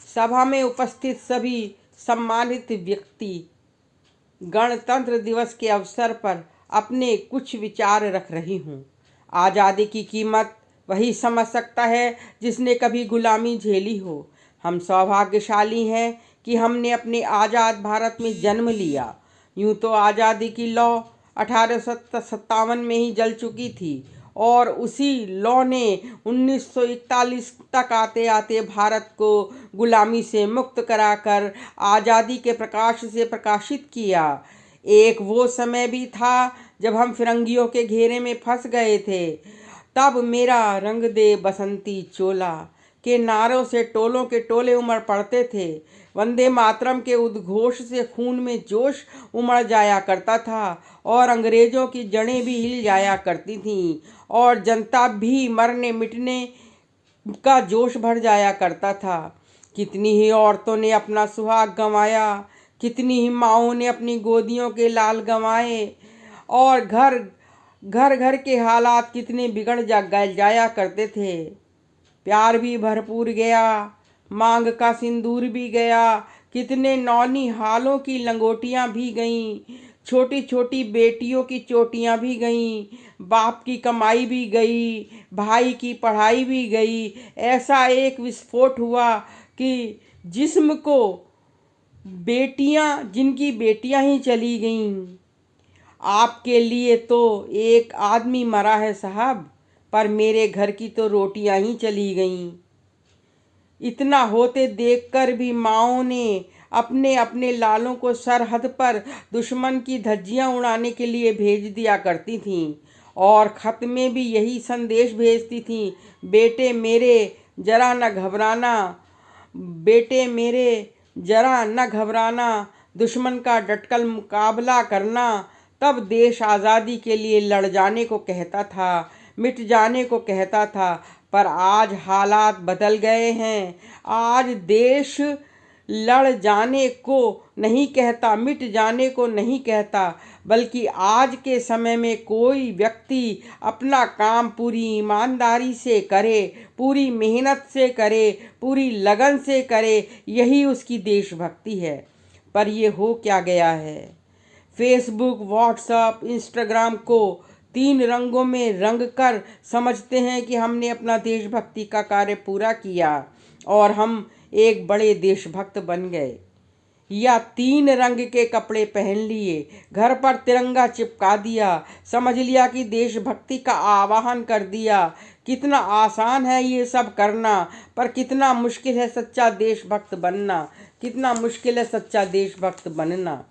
सभा में उपस्थित सभी सम्मानित व्यक्ति गणतंत्र दिवस के अवसर पर अपने कुछ विचार रख रही हूँ। आज़ादी की कीमत वही समझ सकता है जिसने कभी गुलामी झेली हो। हम सौभाग्यशाली हैं कि हमने अपने आज़ाद भारत में जन्म लिया। यूं तो आज़ादी की लौ 1857 में ही जल चुकी थी और उसी लौ ने 1941 तक आते आते भारत को गुलामी से मुक्त कराकर आज़ादी के प्रकाश से प्रकाशित किया। एक वो समय भी था जब हम फिरंगियों के घेरे में फंस गए थे। तब मेरा रंग दे बसंती चोला के नारों से टोलों के टोले उमड़ पड़ते थे। वंदे मातरम के उद्घोष से खून में जोश उमड़ जाया करता था और अंग्रेजों की जड़ें भी हिल जाया करती थीं और जनता भी मरने मिटने का जोश भर जाया करता था। कितनी ही औरतों ने अपना सुहाग गंवाया, कितनी ही माओं ने अपनी गोदियों के लाल गंवाए और घर घर के हालात कितने बिगड़ जाया करते थे। प्यार भी भरपूर गया, मांग का सिंदूर भी गया, कितने नौनी हालों की लंगोटियां भी गईं, छोटी छोटी बेटियों की चोटियां भी गईं, बाप की कमाई भी गई, भाई की पढ़ाई भी गई। ऐसा एक विस्फोट हुआ कि जिस्म को जिनकी बेटियां ही चली गईं। आपके लिए तो एक आदमी मरा है साहब, पर मेरे घर की तो रोटियां ही चली गईं। इतना होते देखकर भी माओं ने अपने अपने लालों को सरहद पर दुश्मन की धज्जियां उड़ाने के लिए भेज दिया करती थीं और खत में भी यही संदेश भेजती थीं, बेटे मेरे जरा न घबराना, बेटे मेरे जरा न घबराना, दुश्मन का डटकर मुकाबला करना। तब देश आज़ादी के लिए लड़ जाने को कहता था, मिट जाने को कहता था, पर आज हालात बदल गए हैं। आज देश लड़ जाने को नहीं कहता, मिट जाने को नहीं कहता, बल्कि आज के समय में कोई व्यक्ति अपना काम पूरी ईमानदारी से करे, पूरी मेहनत से करे, पूरी लगन से करे, यही उसकी देशभक्ति है। पर ये हो क्या गया है? फेसबुक, व्हाट्सएप, इंस्टाग्राम को 3 रंगों में रंग कर समझते हैं कि हमने अपना देशभक्ति का कार्य पूरा किया और हम एक बड़े देशभक्त बन गए। या 3 रंग के कपड़े पहन लिए, घर पर तिरंगा चिपका दिया, समझ लिया कि देशभक्ति का आह्वान कर दिया। कितना आसान है ये सब करना, पर कितना मुश्किल है सच्चा देशभक्त बनना, कितना मुश्किल है सच्चा देशभक्त बनना।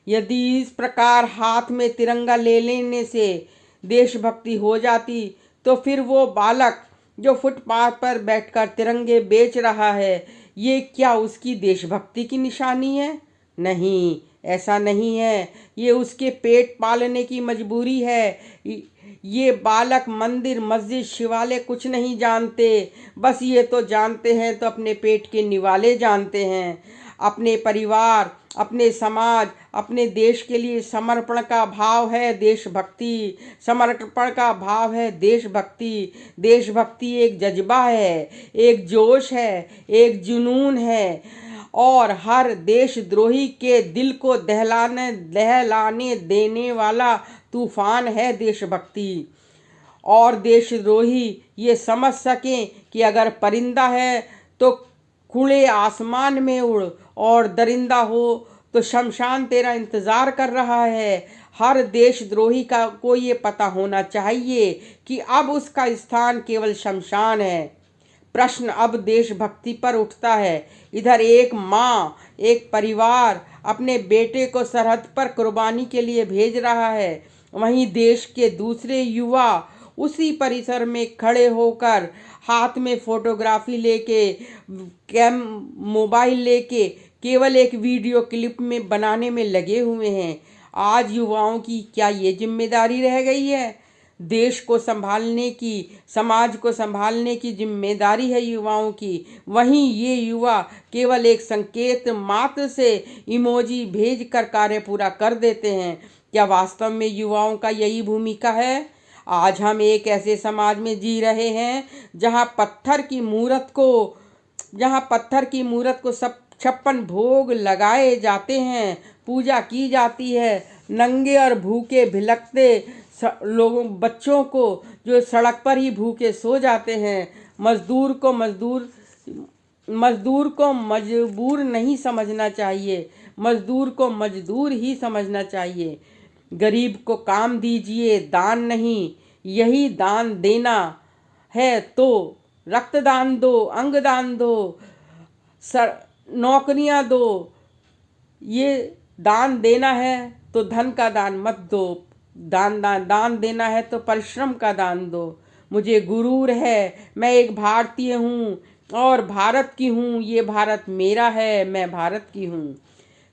यदि इस प्रकार हाथ में तिरंगा ले लेने से देशभक्ति हो जाती, तो फिर वो बालक जो फुटपाथ पर बैठकर तिरंगे बेच रहा है, ये क्या उसकी देशभक्ति की निशानी है? नहीं, ऐसा नहीं है। ये उसके पेट पालने की मजबूरी है। ये बालक मंदिर, मस्जिद, शिवालय कुछ नहीं जानते, बस ये तो जानते हैं तो अपने पेट के निवाले जानते हैं। अपने परिवार, अपने समाज, अपने देश के लिए समर्पण का भाव है देशभक्ति। समर्पण का भाव है देशभक्ति। देशभक्ति एक जज्बा है, एक जोश है, एक जुनून है और हर देशद्रोही के दिल को दहलाने देने वाला तूफान है देशभक्ति। और देशद्रोही ये समझ सकें कि अगर परिंदा है तो खुले आसमान में उड़ और दरिंदा हो तो शमशान तेरा इंतज़ार कर रहा है। हर देशद्रोही को ये पता होना चाहिए कि अब उसका स्थान केवल शमशान है। प्रश्न अब देशभक्ति पर उठता है। इधर एक माँ, एक परिवार अपने बेटे को सरहद पर कुर्बानी के लिए भेज रहा है, वहीं देश के दूसरे युवा उसी परिसर में खड़े होकर हाथ में फोटोग्राफी लेके मोबाइल लेके केवल एक वीडियो क्लिप में बनाने में लगे हुए हैं। आज युवाओं की क्या ये जिम्मेदारी रह गई है? देश को संभालने की, समाज को संभालने की जिम्मेदारी है युवाओं की। वहीं ये युवा केवल एक संकेत मात्र से इमोजी भेज कर कार्य पूरा कर देते हैं। क्या वास्तव में युवाओं का यही भूमिका है? आज हम एक ऐसे समाज में जी रहे हैं जहां पत्थर की मूरत को जहाँ पत्थर की मूर्त को सब 56 भोग लगाए जाते हैं, पूजा की जाती है। नंगे और भूखे भिलकते लोगों बच्चों को जो सड़क पर ही भूखे सो जाते हैं। मजदूर को मजबूर नहीं समझना चाहिए, मजदूर को मजदूर ही समझना चाहिए। गरीब को काम दीजिए, दान नहीं। यही दान देना है तो रक्तदान दो, अंगदान दो, नौकरियां दो। ये दान देना है तो धन का दान मत दो। दान देना है तो परिश्रम का दान दो। मुझे गुरूर है, मैं एक भारतीय हूँ और भारत की हूँ। ये भारत मेरा है, मैं भारत की हूँ।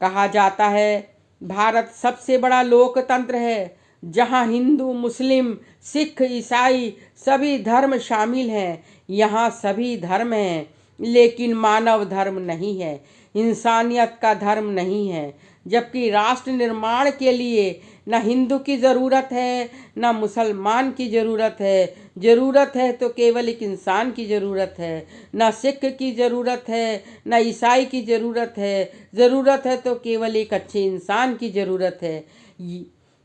कहा जाता है भारत सबसे बड़ा लोकतंत्र है, जहाँ हिंदू, मुस्लिम, सिख, ईसाई सभी धर्म शामिल हैं। यहाँ सभी धर्म हैं, लेकिन मानव धर्म नहीं है, इंसानियत का धर्म नहीं है। जबकि राष्ट्र निर्माण के लिए न हिंदू की ज़रूरत है, न मुसलमान की ज़रूरत है। ज़रूरत है तो केवल एक इंसान की ज़रूरत है। न सिख की ज़रूरत है, न ईसाई की ज़रूरत है। ज़रूरत है तो केवल एक अच्छे इंसान की ज़रूरत है।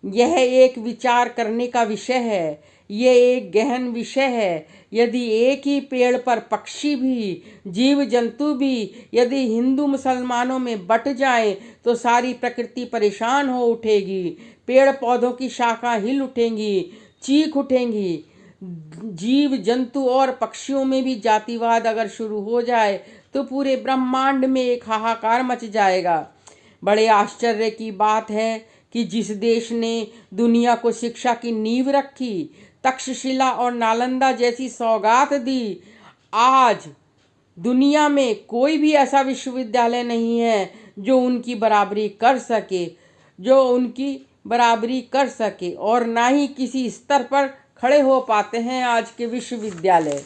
यह एक विचार करने का विषय है, ये एक गहन विषय है। यदि एक ही पेड़ पर पक्षी भी, जीव जंतु भी यदि हिंदू मुसलमानों में बट जाएं तो सारी प्रकृति परेशान हो उठेगी। पेड़ पौधों की शाखा हिल उठेंगी, चीख उठेंगी। जीव जंतु और पक्षियों में भी जातिवाद अगर शुरू हो जाए तो पूरे ब्रह्मांड में एक हाहाकार मच जाएगा। बड़े आश्चर्य की बात है कि जिस देश ने दुनिया को शिक्षा की नींव रखी, तक्षशिला और नालंदा जैसी सौगात दी, आज दुनिया में कोई भी ऐसा विश्वविद्यालय नहीं है जो उनकी बराबरी कर सके और ना ही किसी स्तर पर खड़े हो पाते हैं आज के विश्वविद्यालय।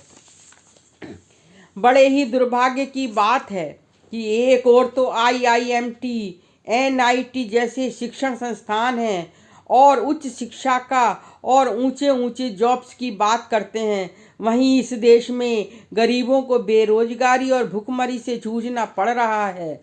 बड़े ही दुर्भाग्य की बात है कि एक और तो IIMT, NIT जैसे शिक्षण संस्थान हैं और उच्च शिक्षा का और ऊंचे ऊंचे जॉब्स की बात करते हैं, वहीं इस देश में गरीबों को बेरोजगारी और भुखमरी से जूझना पड़ रहा है।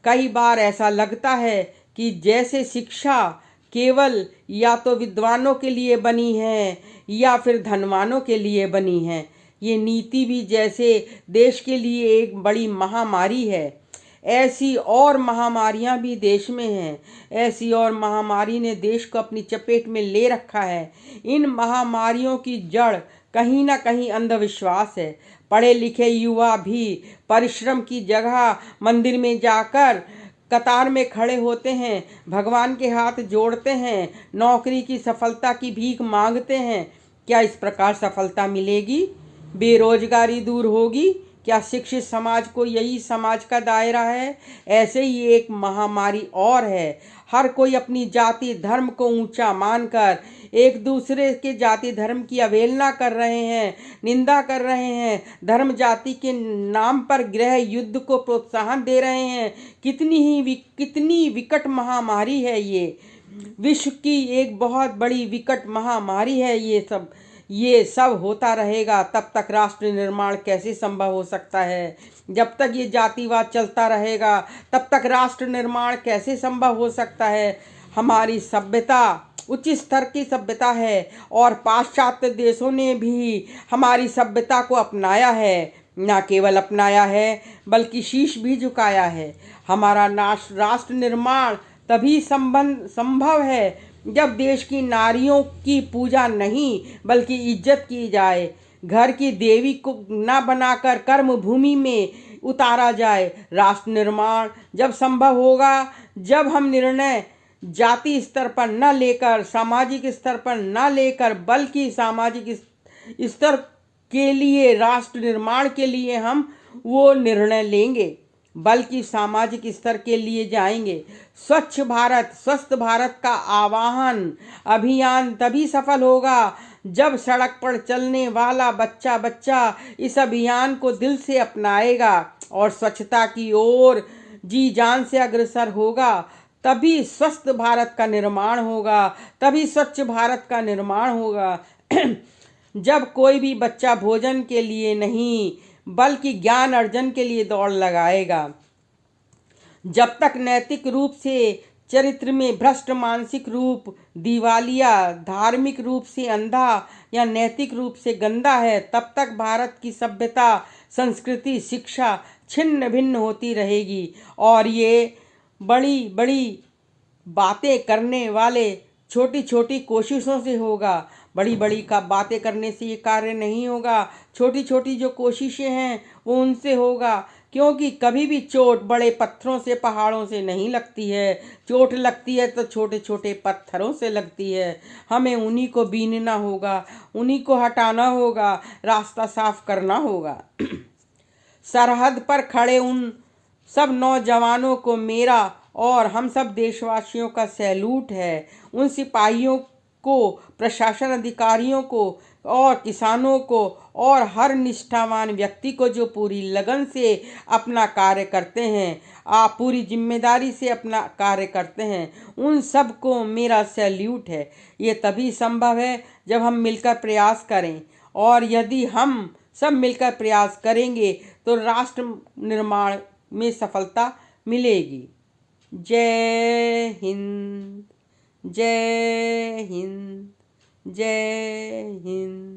कई बार ऐसा लगता है कि जैसे शिक्षा केवल या तो विद्वानों के लिए बनी है या फिर धनवानों के लिए बनी है। ये नीति भी जैसे देश के लिए एक बड़ी महामारी है। ऐसी और महामारियां भी देश में हैं। ऐसी और महामारी ने देश को अपनी चपेट में ले रखा है। इन महामारियों की जड़ कहीं ना कहीं अंधविश्वास है। पढ़े लिखे युवा भी परिश्रम की जगह मंदिर में जाकर कतार में खड़े होते हैं, भगवान के हाथ जोड़ते हैं, नौकरी की सफलता की भीख मांगते हैं। क्या इस प्रकार सफलता मिलेगी? बेरोजगारी दूर होगी? क्या शिक्षित समाज को यही समाज का दायरा है? ऐसे ही एक महामारी और है। हर कोई अपनी जाति धर्म को ऊंचा मानकर एक दूसरे के जाति धर्म की अवहेलना कर रहे हैं, निंदा कर रहे हैं, धर्म जाति के नाम पर गृह युद्ध को प्रोत्साहन दे रहे हैं। कितनी विकट महामारी है ये। विश्व की एक बहुत बड़ी विकट महामारी है ये सब होता रहेगा तब तक राष्ट्र निर्माण कैसे संभव हो सकता है? जब तक ये जातिवाद चलता रहेगा तब तक राष्ट्र निर्माण कैसे संभव हो सकता है? हमारी सभ्यता उच्च स्तर की सभ्यता है और पाश्चात्य देशों ने भी हमारी सभ्यता को अपनाया है। न केवल अपनाया है बल्कि शीश भी झुकाया है। हमारा राष्ट्र निर्माण तभी संभव है जब देश की नारियों की पूजा नहीं बल्कि इज्जत की जाए। घर की देवी को न बनाकर कर्म भूमि में उतारा जाए। राष्ट्र निर्माण जब संभव होगा जब हम निर्णय जाति स्तर पर न लेकर, सामाजिक स्तर पर न लेकर, बल्कि सामाजिक स्तर के लिए, राष्ट्र निर्माण के लिए हम वो निर्णय लेंगे, बल्कि सामाजिक स्तर के लिए जाएंगे। स्वच्छ भारत, स्वस्थ भारत का आह्वान अभियान तभी सफल होगा जब सड़क पर चलने वाला बच्चा इस अभियान को दिल से अपनाएगा और स्वच्छता की ओर जी जान से अग्रसर होगा। तभी स्वस्थ भारत का निर्माण होगा, तभी स्वच्छ भारत का निर्माण होगा। जब कोई भी बच्चा भोजन के लिए नहीं बल्कि ज्ञान अर्जन के लिए दौड़ लगाएगा। जब तक नैतिक रूप से चरित्र में भ्रष्ट, मानसिक रूप दिवालिया, धार्मिक रूप से अंधा या नैतिक रूप से गंदा है, तब तक भारत की सभ्यता, संस्कृति, शिक्षा छिन्न भिन्न होती रहेगी। और ये बड़ी बड़ी बातें करने वाले छोटी छोटी कोशिशों से होगा। बड़ी बड़ी का बातें करने से ये कार्य नहीं होगा। छोटी छोटी जो कोशिशें हैं वो उनसे होगा, क्योंकि कभी भी चोट बड़े पत्थरों से, पहाड़ों से नहीं लगती है। चोट लगती है तो छोटे छोटे पत्थरों से लगती है। हमें उन्हीं को बीनना होगा, उन्हीं को हटाना होगा, रास्ता साफ करना होगा। सरहद पर खड़े उन सब नौजवानों को मेरा और हम सब देशवासियों का सैल्यूट है। उन सिपाहियों को, प्रशासन अधिकारियों को और किसानों को और हर निष्ठावान व्यक्ति को जो पूरी लगन से अपना कार्य करते हैं, आप पूरी जिम्मेदारी से अपना कार्य करते हैं, उन सब को मेरा सैल्यूट है। ये तभी संभव है जब हम मिलकर प्रयास करें, और यदि हम सब मिलकर प्रयास करेंगे तो राष्ट्र निर्माण में सफलता मिलेगी। जय हिंद, जय हिंद, जय हिंद।